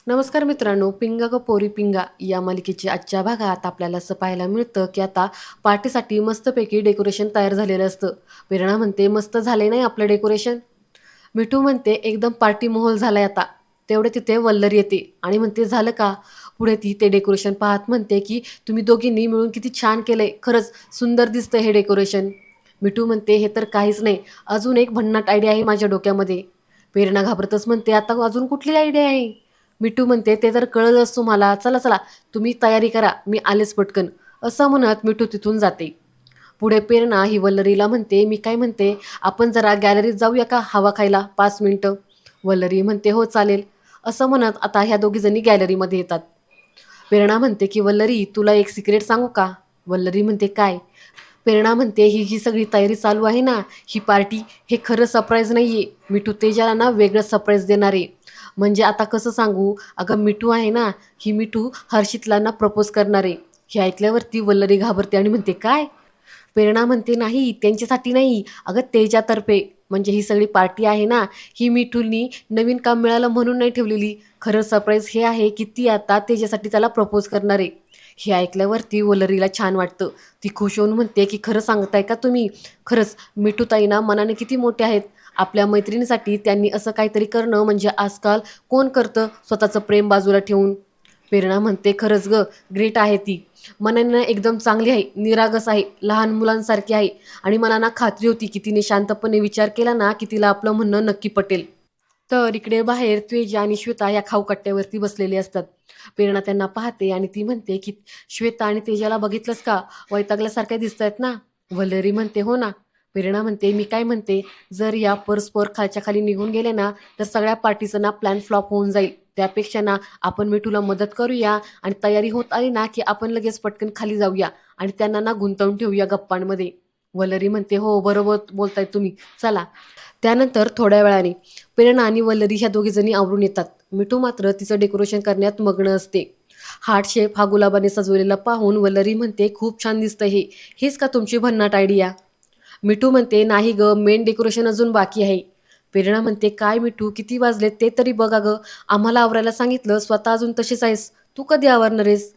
नमस्कार मित्रांनो, पिंगा ग पोरी पिंगा या मालिकेच्या आजच्या भागात आपल्याला असं पाहायला मिळतं की आता पार्टीसाठी मस्तपैकी डेकोरेशन तयार झालेलं असतं. प्रेरणा म्हणते, मस्त झाले नाही आपलं डेकोरेशन. मिठू म्हणते, एकदम पार्टी माहोल झालाय आता. तेवढे तिथे वल्लरी येते आणि म्हणते, झालं का? पुढे ती ते डेकोरेशन पाहत म्हणते की तुम्ही दोघींनी मिळून किती छान केलंय, खरंच सुंदर दिसतंय हे डेकोरेशन. मिठू म्हणते, हे तर काहीच नाही, अजून एक भन्नाट आयडिया आहे माझ्या डोक्यामध्ये. प्रेरणा घाबरतच म्हणते, आता अजून कुठली आयडिया आहे? मिठू म्हणते, ते तर कळलंच तुम्हाला, चला चला तुम्ही तयारी करा, मी आलेच पटकन. असं म्हणत मिठू तिथून जाते. पुढे प्रेरणा ही वल्लरीला म्हणते, मी काय म्हणते, आपण जरा गॅलरीत जाऊया का हवा खायला 5 मिनिटं? वल्लरी म्हणते, हो चालेल. असं म्हणत आता ह्या दोघीजणी गॅलरीमध्ये येतात. प्रेरणा म्हणते की, वल्लरी तुला एक सिक्रेट सांगू का? वल्लरी म्हणते, काय? प्रेरणा म्हणते, ही जी सगळी तयारी चालू आहे ना, ही पार्टी, हे खरं सरप्राईज नाही आहे. मिठू तेजाला ना वेगळं सरप्राईज देणार आहे. म्हणजे आता कसं सांगू, अगं मिठू आहे ना, ही मिठू हर्षितला ना प्रपोज करणार आहे. हे ऐकल्यावरती वल्लरी घाबरते आणि म्हणते, काय? प्रेरणा म्हणते, नाही त्यांच्यासाठी नाही, अगं तेजातर्फे. म्हणजे ही सगळी पार्टी आहे ना, ही मिठूंनी नवीन काम मिळालं म्हणून नाही ठेवलेली. खरं सरप्राईज हे आहे की ती आता तेजासाठी त्याला प्रपोज करणार आहे. हे ऐकल्यावरती वल्लरीला छान वाटतं. ती खुश होऊन म्हणते की, खरं सांगताय का तुम्ही? खरंच मिठूताई ना मनाने किती मोठे आहेत. आपल्या मैत्रिणीसाठी त्यांनी असं काहीतरी करणं म्हणजे आजकाल कोण करतं स्वतःचं प्रेम बाजूला ठेवून? प्रेरणा म्हणते, खरंच ग, ग्रेट आहे ती. मनाने ना एकदम चांगली आहे, निरागस आहे, लहान मुलांसारखी आहे. आणि मला ना खात्री होती की तिने शांतपणे विचार केला ना की तिला आपलं म्हणणं नक्की पटेल. तर इकडे बाहेर त्वेजा आणि श्वेता या खाऊकट्ट्यावरती बसलेले असतात. प्रेरणा त्यांना पाहते आणि ती म्हणते की, श्वेता आणि तेजाला बघितलंस का, वैतागल्यासारखे दिसत आहेत ना? वल्लरी म्हणते, हो ना. प्रेरणा म्हणते, मी काय म्हणते, जर या परस्पर खालच्या खाली निघून गेले ना, तर सगळ्या पार्टीचं ना प्लॅन फ्लॉप होऊन जाईल. त्यापेक्षा ना आपण मिठूला मदत करूया आणि तयारी होत आली ना की आपण लगेच पटकन खाली जाऊया आणि त्यांना ना गुंतवून ठेवूया गप्पांमध्ये. वल्लरी म्हणते, हो बरोबर बोलताय तुम्ही, चला. त्यानंतर थोड्या वेळाने प्रेरणा आणि वल्लरी ह्या दोघीजणी आवरून येतात. मिठू मात्र तिचं डेकोरेशन करण्यात मग्न असते. हार्ट शेप हा गुलाबाने सजवलेला पाहून वल्लरी म्हणते, खूप छान दिसतं हे. हेच का तुमची भन्नाट आयडिया? मिठू म्हणते, नाही ग, मेन डेकोरेशन अजून बाकी आहे. प्रेरणा म्हणते, काय मिठू, किती वाजलेत ते तरी बघा ग. आम्हाला आवरायला सांगितलं, स्वतः अजून तशीच आहेस. तू कधी आवरणार आहेस?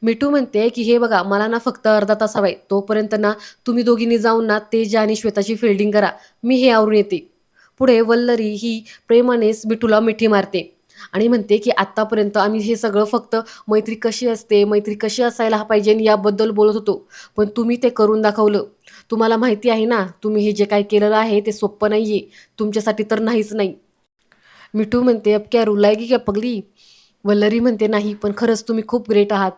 मिठू म्हणते की, हे बघा, मला ना फक्त अर्धा तास हवाय. तोपर्यंत ना तुम्ही दोघींनी जाऊन ना तेजा आणि श्वेताची फिल्डिंग करा. मी हे आवरून येते. पुढे वल्लरी ही प्रेमानेच मिठूला मिठी मारते आणि म्हणते की, आत्तापर्यंत आम्ही हे सगळं फक्त मैत्री कशी असते, मैत्री कशी असायला पाहिजे याबद्दल बोलत होतो. पण तुम्ही ते करून दाखवलं. तुम्हाला माहिती आहे ना, तुम्ही हे जे काही केलेलं आहे ते सोपं नाही आहे. तुमच्यासाठी तर नाहीच नाही. मिठू म्हणते, अब क्या रुलाएगी क्या पगली? वल्लरी म्हणते, नाही पण खरंच तुम्ही खूप ग्रेट आहात.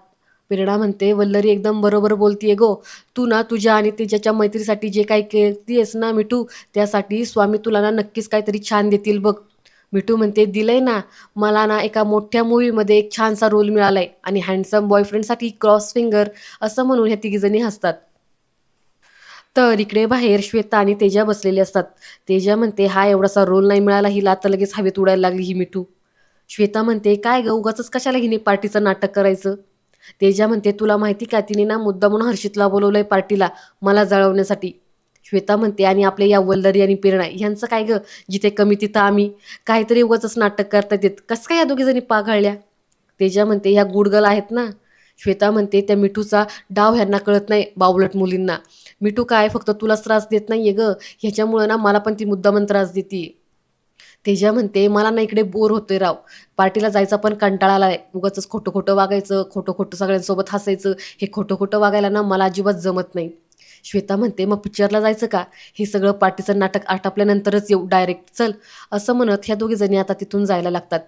प्रेरणा म्हणते, वल्लरी एकदम बरोबर बोलतीये गो. तू ना तुझ्या आणि तिच्याच्या मैत्रीसाठी जे काही केलीयस ना मिठू, त्यासाठी स्वामी तुला ना नक्कीच काहीतरी छान देतील बघ. मिठू म्हणते, दिलंय ना. मला ना एका मोठ्या मूवीमध्ये एक छानसा रोल मिळालाय आणि हँडसम बॉयफ्रेंडसाठी क्रॉस फिंगर. असं म्हणून ह्या तिघीजणी हसतात. तर इकडे बाहेर श्वेता आणि तेजा बसलेले असतात. तेजा म्हणते, हा एवढासा रोल नाही मिळाला हिला, आता लगेच हवेत उडायला लागली ही मिठू. श्वेता म्हणते, काय ग, उगाचच कशाला हिने पार्टीचं नाटक करायचं? तेजा म्हणते, तुला माहिती का, तिने ना मुद्दामून हर्षितला बोलवलंय पार्टीला, मला जळवण्यासाठी. श्वेता म्हणते, आणि आपल्या या वल्लरी आणि प्रेरणा ह्यांचं काय ग, जिथे कमी तिथं आम्ही. काहीतरी उगाचच नाटक करतात येत, कसं काय या दोघी जणी पाघळल्या? तेजा म्हणते, ह्या गुडगल आहेत ना. श्वेता म्हणते, त्या मिठूचा डाव ह्यांना कळत नाही, बावलट मुलींना. मिठू काय फक्त तुलाच त्रास देत नाहीये ग, ह्याच्यामुळं ना मला पण ती मुद्दामन त्रास देते. तेजा म्हणते, मला ना इकडे बोर होतोय राव. पार्टीला जायचा पण कंटाळा आलाय. उगाचच खोटं खोटं वागायचं, खोटं खोटं सगळ्यांसोबत हसायचं. हे खोटं खोटं वागायला ना मला अजिबात जमत नाही. श्वेता म्हणते, मग पिक्चरला जायचं का? हे सगळं पार्टीचं नाटक आटपल्यानंतरच येऊ डायरेक्ट, चल. असं म्हणत ह्या दोघी जणी आता तिथून जायला लागतात.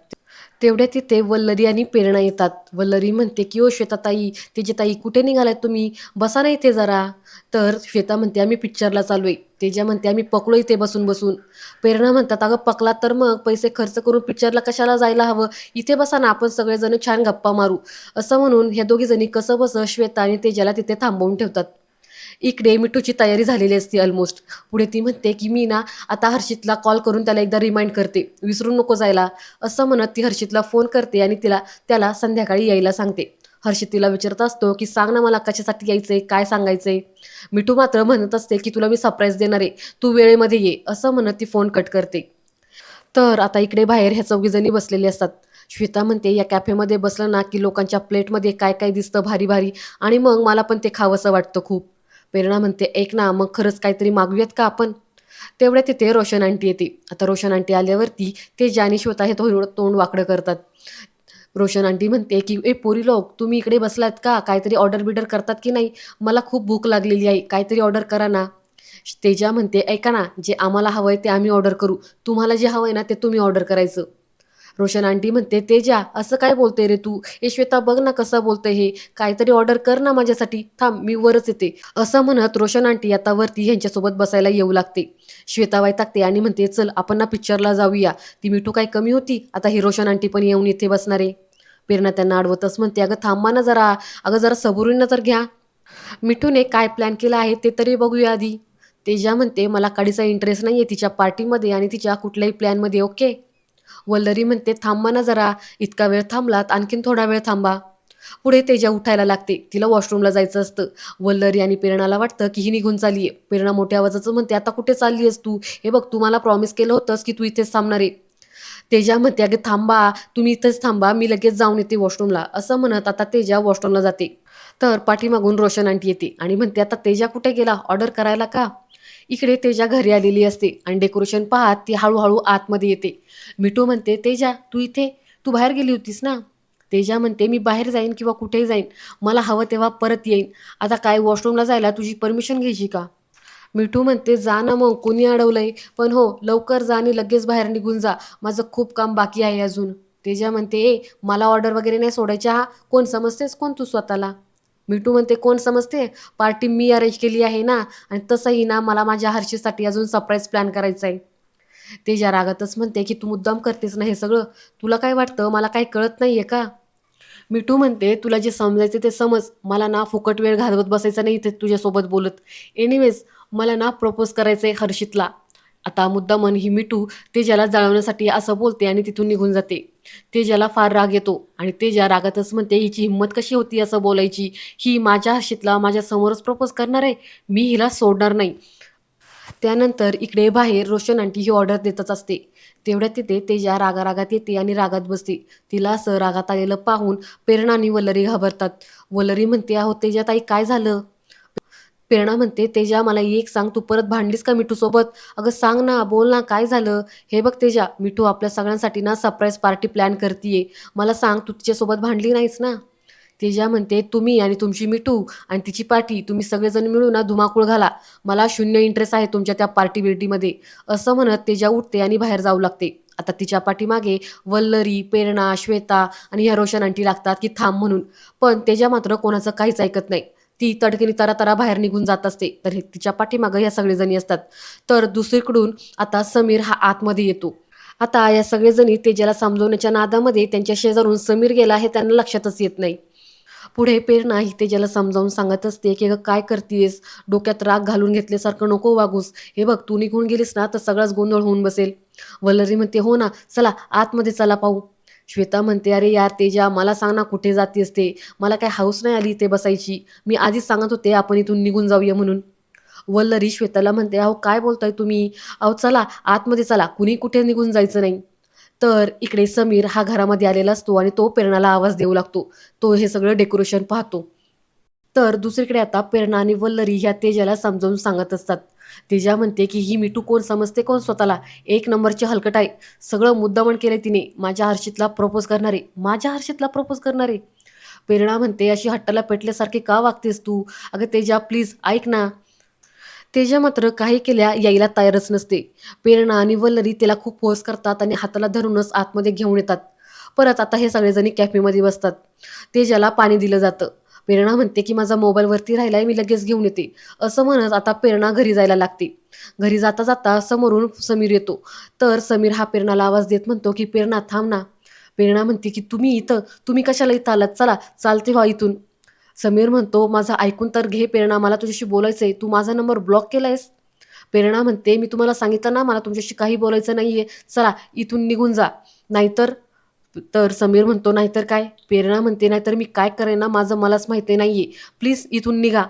तेवढ्या तिथे वल्लरी आणि प्रेरणा येतात. वल्लरी म्हणते की, ओ श्वेताताई, तेजताई, कुठे निघालात तुम्ही? बसा ना इथे जरा. तर श्वेता म्हणते, आम्ही पिक्चरला चाललोय. तेजा म्हणते, आम्ही पकलो इथे बसून बसून. प्रेरणा म्हणतात, अगं पकलात तर मग पैसे खर्च करून पिक्चरला कशाला जायला हवं? इथे बसा ना, आपण सगळेजण छान गप्पा मारू. असं म्हणून ह्या दोघी जणी कसं बसं श्वेता आणि तेजाला तिथे थांबवून ठेवतात. इकडे मिठूची तयारी झालेली असते ऑलमोस्ट. पुढे ती म्हणते की, मी ना आता हर्षितला कॉल करून त्याला एकदा रिमाइंड करते, विसरून नको जायला. असं म्हणत ती हर्षितला फोन करते आणि त्याला संध्याकाळी यायला सांगते. हर्षित तिला विचारत असतो की, सांग ना मला कशासाठी यायचंय, काय सांगायचंय? मिठू मात्र म्हणत असते की, तुला मी सरप्राईज देणार आहे, तू वेळेमध्ये ये. असं म्हणत ती फोन कट करते. तर आता इकडे बाहेर ह्या चौघीजणी बसलेले असतात. श्वेता म्हणते, "या कॅफेमध्ये बसलं ना, की लोकांच्या प्लेटमध्ये काय-काय दिसतं भारी-भारी आणि मग मला पण ते खावंसं वाटतं खूप." प्रेरणा म्हणते, "ऐक ना, मग खरंच काहीतरी मागूयात का आपण?" तेवढ्यात तिथे रोशन आंटी येते. आता रोशन आंटी आल्यावरती तेजा आणि श्वेता हे थोडं तोंड वाकडं करतात. रोशन आंटी म्हणते, की "ए पोरीलोक, तुम्ही इकडे बसलात का? काहीतरी ऑर्डर-बिर्डर करतात की नाही? मला खूप भूक लागलेली आहे. काहीतरी ऑर्डर करा ना." तेजा म्हणते, "ऐका ना, जे आम्हाला हवंय ते आम्ही ऑर्डर करू. तुम्हाला जे हवंय ना, ते तुम्ही ऑर्डर करायचं." रोशन आंटी म्हणते, "तेजा, असं काय बोलते रे तू? ए श्वेता, बघ ना कसं बोलतंय हे. काहीतरी ऑर्डर कर ना माझ्यासाठी. थांब, मी वरच येते." असं म्हणत रोशन आंटी आता वरती ह्यांच्यासोबत बसायला येऊ लागते. श्वेता वैतागते आणि म्हणते, "चल आपण ना पिक्चरला जाऊया. ती मिठू काय कमी होती? आता ही रोशन आंटी पण येऊन इथे बसणार आहे." प्रेरणा त्यांना अडवतच म्हणते, "अगं थांबा ना जरा. अगं जरा सबुरीनं तर घ्या. मिठूने काय प्लॅन केला आहे ते तरी बघूया आधी." तेजा म्हणते, "मला काडीचा इंटरेस्ट नाहीये तिच्या पार्टीमध्ये आणि तिच्या कुठल्याही प्लॅनमध्ये. ओके." वल्लरी म्हणते, "थांबा ना जरा. इतका वेळ थांबलात, आणखीन थोडा वेळ थांबा." पुढे तेजा उठायला लागते. तिला वॉशरूमला जायचं असतं. वल्लरी आणि प्रेरणाला वाटतं, की ही निघून चालली आहे. प्रेरणा मोठ्या आवाजाचं म्हणते, "आता कुठे चालली आहेस तू? हे बघ, तू मला प्रॉमिस केलं होतंस, की तू इथेच थांबणार आहे." तेजा म्हणते, "अगं थांबा, तुम्ही इथेच थांबा. मी लगेच जाऊन येते वॉशरूमला." असं म्हणत आता तेजा वॉशरूमला जाते. तर पाठीमागून रोशन आंटी येते आणि म्हणते, "आता तेजा कुठे गेला? ऑर्डर करायला का?" इकडे तेजा घरी आलेली असते आणि डेकोरेशन पाहत ती हळू आतमध्ये येते. मिठू म्हणते, "तेजा, तू इथे? तू बाहेर गेली होतीस ना?" तेजा म्हणते, "मी बाहेर जाईन किंवा कुठेही जाईन. मला हवं तेव्हा परत येईन. आता काय वॉशरूमला जायला तुझी परमिशन घ्यायची का?" मिठू म्हणते, "जा ना मग, कोणी अडवलंय? पण हो, लवकर जा आणि लगेच बाहेर निघून जा. माझं खूप काम बाकी आहे अजून." तेजा म्हणते, "ए, मला ऑर्डर वगैरे नाही सोडायच्या हां. कोण समजतेस कोण तू स्वतःला?" मिठू म्हणते, "कोण समजते? पार्टी मी अरेंज केली आहे ना आणि तसंही ना मला माझ्या हर्षीसाठी अजून सरप्राईज प्लॅन करायचा आहे." तेजा रागातच म्हणते, की "तू मुद्दाम करतेस ना हे सगळं? तुला काय वाटतं मला काही कळत नाहीये का?" मिठू म्हणते, "तुला जे समजायचं ते समज. मला ना फुकट वेळ घालवत बसायचा नाही इथे तुझ्यासोबत बोलत. एनिवेज मला ना प्रपोज करायचंय हर्षितला." आता मुद्दामन ही मिठू तेजाला जाळवण्यासाठी असं बोलते आणि तिथून निघून जाते. तेजाला फार राग येतो आणि तेजा रागातच म्हणते, "हिची हिंमत कशी होती असं बोलायची? ही माझ्या हर्षितला माझ्यासमोरच प्रपोज करणार आहे. मी हिला सोडणार नाही." त्यानंतर इकडे बाहेर रोशन आंटी ही ऑर्डर देतच असते. तेवढ्यात तिथे तेजा रागारागात येते आणि रागात बसते. तिला असं रागात आलेलं पाहून प्रेरणा आणि वल्लरी घाबरतात. वल्लरी म्हणते, "अहो तेजाताई, काय झालं?" प्रेरणा म्हणते, "तेजा, मला एक सांग, तू परत भांडलीस का मिठूसोबत? अगं सांग ना, बोल ना, काय झालं? हे बघ तेजा, मिठू आपल्या सगळ्यांसाठी ना सरप्राईज पार्टी प्लॅन करतीये. मला सांग, तू तिच्यासोबत भांडली नाहीस ना?" तेजा म्हणते, "तुम्ही आणि तुमची मिठू आणि तिची पार्टी तुम्ही सगळेजण मिळून ना धुमाकूळ घाला. मला शून्य इंटरेस्ट आहे तुमच्या त्या पार्टी-बिर्टीमध्ये." असं म्हणत तेजा उठते आणि बाहेर जाऊ लागते. आता तिच्या पाठीमागे वल्लरी, प्रेरणा, श्वेता आणि ह्या रोशन आंटी लागतात, की थांब म्हणून. पण तेजा मात्र कोणाचं काहीच ऐकत नाही. ती तडकेने तरातरा बाहेर निघून जात असते. तर तिच्या पाठीमागे ह्या सगळेजणी असतात. तर दुसरीकडून आता समीर हा आतमध्ये येतो. आता या सगळेजणी तेजाला समजवण्याच्या नादामध्ये त्यांच्या शेजारून समीर गेला हे त्यांना लक्षातच येत नाही. पुढे प्रेरणा ही तेजाला समजावून सांगत असते, की "अगं काय करतीयेस? डोक्यात राग घालून घेतल्यासारखं नको वागूस. हे बघ, तू निघून गेलीस ना तर सगळाच गोंधळ होऊन बसेल." वल्लरी म्हणते, "हो ना, चला आतमध्ये चला पाहू." श्वेता म्हणते, "अरे यार तेजा, मला सांग ना कुठे जातेस ते? मला काही हौस नाही आली इथे बसायची. मी आधीच सांगत होते आपण इथून निघून जाऊया म्हणून." वल्लरी श्वेताला म्हणते, "अहो काय बोलताय तुम्ही? अहो चला आतमध्ये चला. कुणी कुठे निघून जायचं नाही." तर इकडे समीर हा घरामध्ये आलेला असतो आणि तो प्रेरणाला आवाज देऊ लागतो. तो हे सगळं डेकोरेशन पाहतो. तर दुसरीकडे आता प्रेरणा आणि वल्लरी ह्या तेजाला समजावून सांगत असतात. तेजा म्हणते, की "ही मिठू कोण समजते कोण स्वतःला? एक नंबरची हलकट आहे. सगळं मुद्दामण केलंय तिने. माझ्या हर्षितला प्रपोज करणार आहे. माझ्या हर्षितला प्रपोज करणार आहे." प्रेरणा म्हणते, "अशी हट्टाला पेटल्यासारखी का वागतेस तू? अगं तेजा, प्लीज ऐक ना." तेजा मात्र काही केल्या यायला तयारच नसते. प्रेरणा आणि वल्लरी तिला खूप फोर्स करतात आणि हाताला धरूनच आतमध्ये घेऊन येतात. परत आता हे सगळेजणी कॅफेमध्ये बसतात. तेजाला पाणी दिलं जातं. प्रेरणा म्हणते, की "माझा मोबाईल वरती राहिलाय, मी लगेच घेऊन येते." असं म्हणत आता प्रेरणा घरी जायला लागते. घरी जाता समोरून समीर येतो. तर समीर हा प्रेरणाला आवाज देत म्हणतो, की "प्रेरणा थांब ना." प्रेरणा म्हणते, की "तुम्ही इथं? तुम्ही कशाला इथं आलात? चला चालते व्हा इथून." समीर म्हणतो, "माझं ऐकून तर घे प्रेरणा, मला तुझ्याशी बोलायचंय. तू माझा नंबर ब्लॉक केलायस?" प्रेरणा म्हणते, "मी तुम्हाला सांगितलं ना, मला तुमच्याशी काही बोलायचं नाहीये. चला इथून निघून जा. नाहीतर." तर समीर म्हणतो, "नाहीतर काय?" प्रेरणा म्हणते, "नाहीतर मी काय करेन ना, माझं मलाच माहिती नाहीये. प्लीज इथून निघा."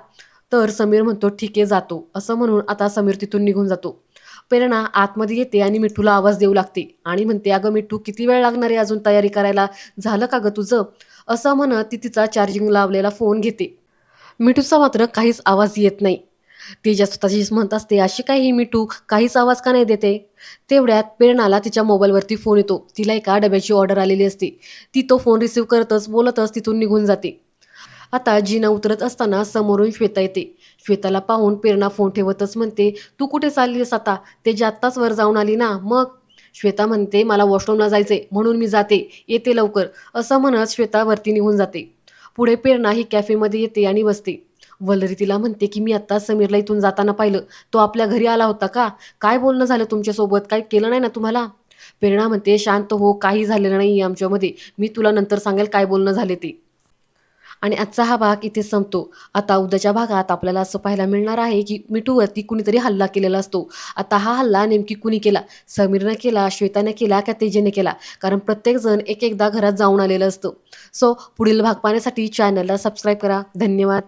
तर समीर म्हणतो, "ठीक आहे, जातो." असं म्हणून आता समीर तिथून निघून जातो. प्रेरणा आतमध्ये येते आणि मिठूला आवाज देऊ लागते आणि म्हणते, "अगं मिठू, किती वेळ लागणार आहे अजून तयारी करायला? झालं का गं तुझं?" असं म्हणत ती तिचा चार्जिंग लावलेला फोन घेते. मिठूचा मात्र काहीच आवाज येत नाही. ती ज्या स्वतःशीच म्हणत असते, "अशी काय ही मिठू काहीच आवाज का नाही देते?" तेवढ्यात प्रेरणाला तिच्या मोबाईलवरती फोन येतो. तिला एका डब्याची ऑर्डर आलेली असते. ती तो फोन रिसीव्ह करतच, बोलतच तिथून निघून जाते. आता जिना उतरत असताना समोरून श्वेता येते. श्वेताला पाहून प्रेरणा फोन ठेवतच म्हणते, "तू कुठे चाललीस आता? तेजी आत्ताच वर जाऊन आली ना, मग?" श्वेता म्हणते, "मला वॉशरूमला जायचंय म्हणून मी जाते. येते लवकर." असं म्हणत श्वेता वरती निघून जाते. पुढे प्रेरणा ही कॅफेमध्ये येते आणि बसते. वल्लरी तिला म्हणते, की "मी आत्ता समीरला इथून जाताना पाहिलं. तो आपल्या घरी आला होता का? काय बोलणं झालं तुमच्यासोबत? काही केलं नाही ना तुम्हाला?" प्रेरणा म्हणते, "शांत हो, काही झालेलं नाहीये आमच्यामध्ये. मी तुला नंतर सांगेल काय बोलणं झाले ते." आणि आजचा हा भाग इथे संपतो. आता उद्याच्या भागात आपल्याला असं पाहायला मिळणार आहे, की मिठूवरती कुणीतरी हल्ला केलेला असतो. आता हा हल्ला नेमकी कुणी केला? समीरनं केला, श्वेताने केला का तेजने केला? कारण प्रत्येकजण एक-एकदा घरात जाऊन आलेलं असतं. सो पुढील भाग पाहण्यासाठी चॅनलला सबस्क्राईब करा. धन्यवाद.